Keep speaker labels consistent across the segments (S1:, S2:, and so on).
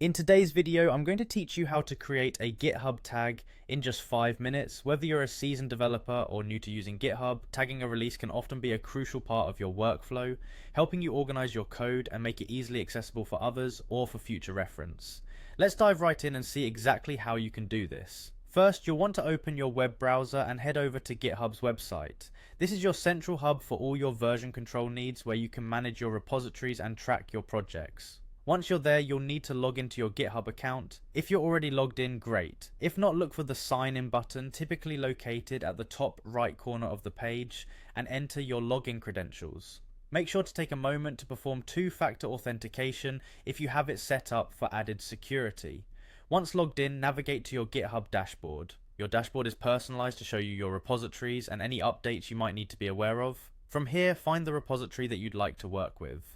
S1: In today's video, I'm going to teach you how to create a GitHub tag in just 5 minutes. Whether you're a seasoned developer or new to using GitHub, tagging a release can often be a crucial part of your workflow, helping you organize your code and make it easily accessible for others or for future reference. Let's dive right in and see exactly how you can do this. First, you'll want to open your web browser and head over to GitHub's website. This is your central hub for all your version control needs, where you can manage your repositories and track your projects. Once you're there, you'll need to log into your GitHub account. If you're already logged in, great. If not, look for the sign in button, typically located at the top right corner of the page, and enter your login credentials. Make sure to take a moment to perform two-factor authentication if you have it set up for added security. Once logged in, navigate to your GitHub dashboard. Your dashboard is personalized to show you your repositories and any updates you might need to be aware of. From here, find the repository that you'd like to work with.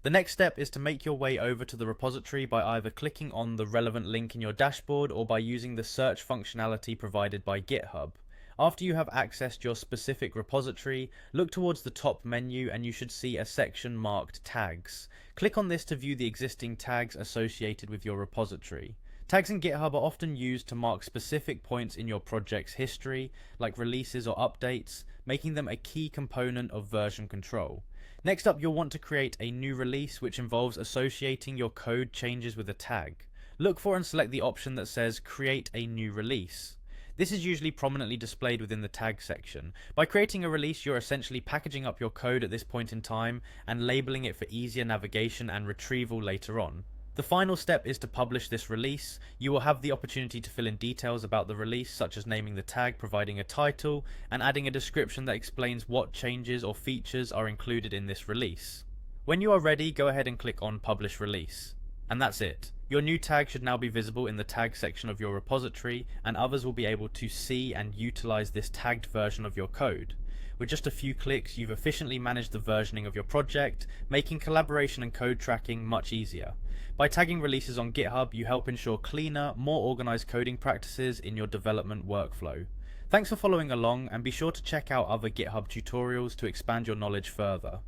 S1: The next step is to make your way over to the repository by either clicking on the relevant link in your dashboard or by using the search functionality provided by GitHub. After you have accessed your specific repository, look towards the top menu and you should see a section marked Tags. Click on this to view the existing tags associated with your repository. Tags in GitHub are often used to mark specific points in your project's history, like releases or updates, making them a key component of version control. Next up, you'll want to create a new release, which involves associating your code changes with a tag. Look for and select the option that says Create a New Release. This is usually prominently displayed within the tag section. By creating a release, you're essentially packaging up your code at this point in time and labeling it for easier navigation and retrieval later on. The final step is to publish this release. You will have the opportunity to fill in details about the release, such as naming the tag, providing a title, and adding a description that explains what changes or features are included in this release. When you are ready, go ahead and click on Publish Release. And that's it. Your new tag should now be visible in the tag section of your repository, and others will be able to see and utilize this tagged version of your code. With just a few clicks, you've efficiently managed the versioning of your project, making collaboration and code tracking much easier. By tagging releases on GitHub, you help ensure cleaner, more organized coding practices in your development workflow. Thanks for following along, and be sure to check out other GitHub tutorials to expand your knowledge further.